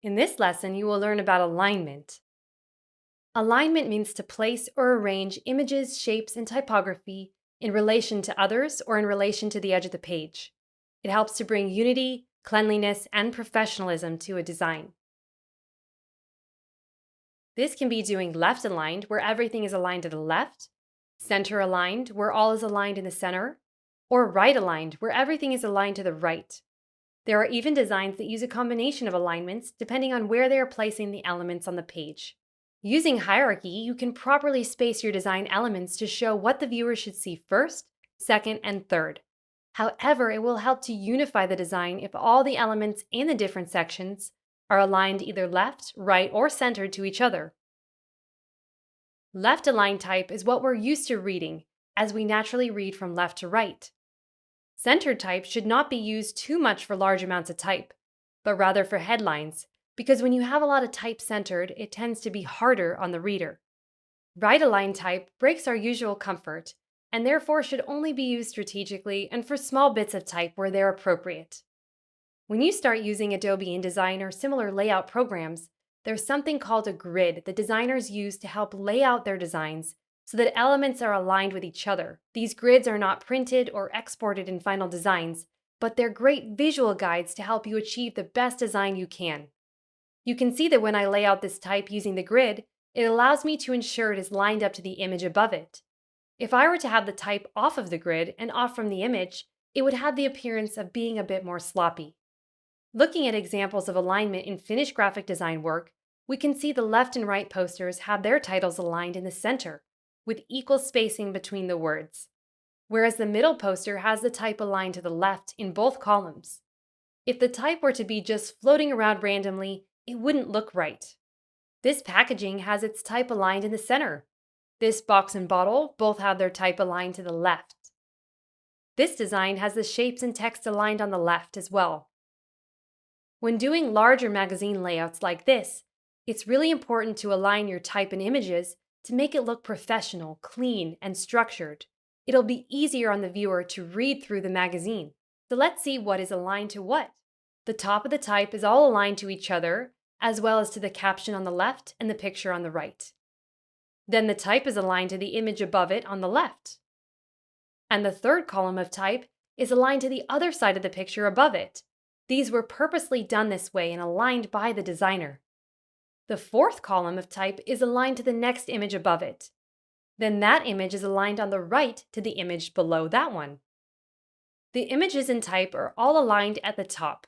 In this lesson, you will learn about alignment. Alignment means to place or arrange images, shapes, and typography in relation to others or in relation to the edge of the page. It helps to bring unity, cleanliness, and professionalism to a design. This can be doing left aligned, where everything is aligned to the left, center aligned, where all is aligned in the center, or right aligned, where everything is aligned to the right. There are even designs that use a combination of alignments depending on where they are placing the elements on the page. Using hierarchy, you can properly space your design elements to show what the viewer should see first, second, and third. However, it will help to unify the design if all the elements in the different sections are aligned either left, right, or centered to each other. Left aligned type is what we're used to reading, as we naturally read from left to right. Centered type should not be used too much for large amounts of type, but rather for headlines, because when you have a lot of type centered, it tends to be harder on the reader. Right aligned type breaks our usual comfort, and therefore should only be used strategically and for small bits of type where they're appropriate. When you start using Adobe InDesign or similar layout programs, there's something called a grid that designers use to help lay out their designs so that elements are aligned with each other. These grids are not printed or exported in final designs, but they're great visual guides to help you achieve the best design you can. You can see that when I lay out this type using the grid, it allows me to ensure it is lined up to the image above it. If I were to have the type off of the grid and off from the image, it would have the appearance of being a bit more sloppy. Looking at examples of alignment in finished graphic design work, we can see the left and right posters have their titles aligned in the center, with equal spacing between the words, whereas the middle poster has the type aligned to the left in both columns. If the type were to be just floating around randomly, it wouldn't look right. This packaging has its type aligned in the center. This box and bottle both have their type aligned to the left. This design has the shapes and text aligned on the left as well. When doing larger magazine layouts like this, it's really important to align your type and images to make it look professional, clean, and structured. It'll be easier on the viewer to read through the magazine. So let's see what is aligned to what. The top of the type is all aligned to each other, as well as to the caption on the left and the picture on the right. Then the type is aligned to the image above it on the left. And the third column of type is aligned to the other side of the picture above it. These were purposely done this way and aligned by the designer. The fourth column of type is aligned to the next image above it. Then that image is aligned on the right to the image below that one. The images in type are all aligned at the top,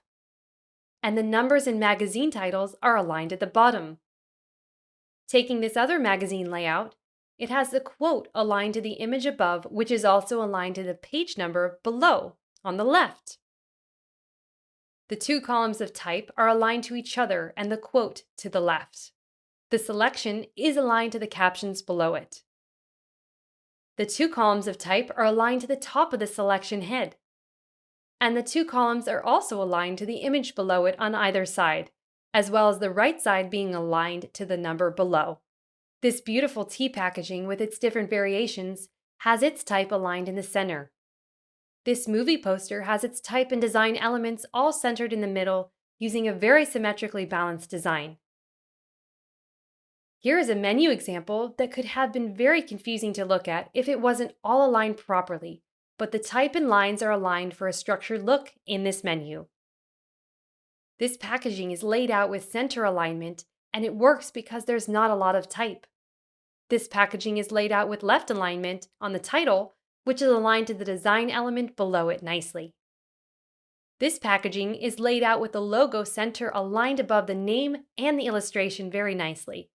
and the numbers in magazine titles are aligned at the bottom. Taking this other magazine layout, it has the quote aligned to the image above, which is also aligned to the page number below on the left. The two columns of type are aligned to each other and the quote to the left. The selection is aligned to the captions below it. The two columns of type are aligned to the top of the selection head. And the two columns are also aligned to the image below it on either side, as well as the right side being aligned to the number below. This beautiful tea packaging with its different variations has its type aligned in the center. This movie poster has its type and design elements all centered in the middle using a very symmetrically balanced design. Here is a menu example that could have been very confusing to look at if it wasn't all aligned properly, but the type and lines are aligned for a structured look in this menu. This packaging is laid out with center alignment, and it works because there's not a lot of type. This packaging is laid out with left alignment on the title, which is aligned to the design element below it nicely. This packaging is laid out with the logo center aligned above the name and the illustration very nicely.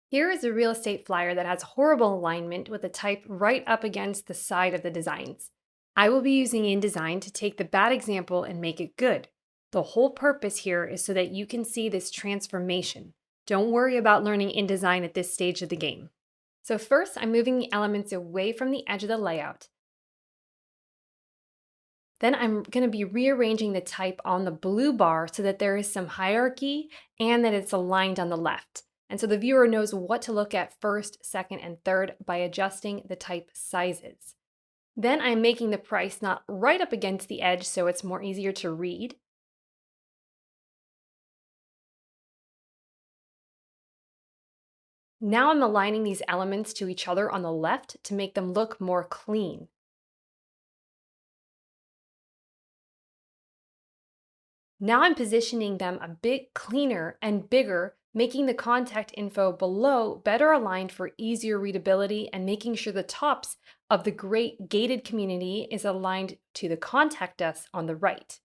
Here is a real estate flyer that has horrible alignment with the type right up against the side of the designs. I will be using InDesign to take the bad example and make it good. The whole purpose here is so that you can see this transformation. Don't worry about learning InDesign at this stage of the game. So first, I'm moving the elements away from the edge of the layout. Then I'm going to be rearranging the type on the blue bar so that there is some hierarchy and that it's aligned on the left. And so the viewer knows what to look at first, second, and third by adjusting the type sizes. Then I'm making the price not right up against the edge so it's more easier to read. Now I'm aligning these elements to each other on the left to make them look more clean. Now I'm positioning them a bit cleaner and bigger, making the contact info below better aligned for easier readability and making sure the tops of the great gated community is aligned to the contact us on the right.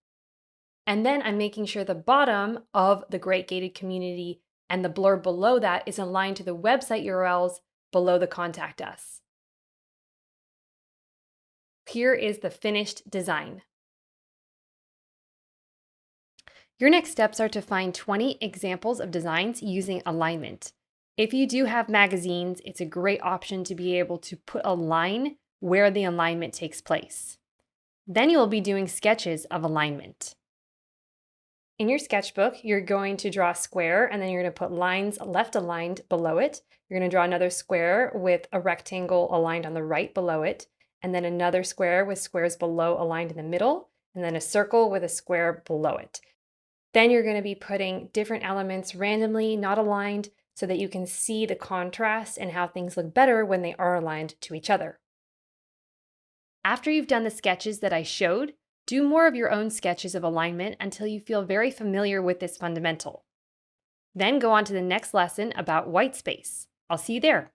And then I'm making sure the bottom of the great gated community and the blurb below that is aligned to the website URLs below the contact us. Here is the finished design. Your next steps are to find 20 examples of designs using alignment. If you do have magazines, it's a great option to be able to put a line where the alignment takes place. Then you'll be doing sketches of alignment. In your sketchbook, you're going to draw a square and then you're going to put lines left aligned below it. You're going to draw another square with a rectangle aligned on the right below it, and then another square with squares below aligned in the middle, and then a circle with a square below it. Then you're going to be putting different elements randomly, not aligned, so that you can see the contrast and how things look better when they are aligned to each other. After you've done the sketches that I showed, do more of your own sketches of alignment until you feel very familiar with this fundamental. Then go on to the next lesson about white space. I'll see you there.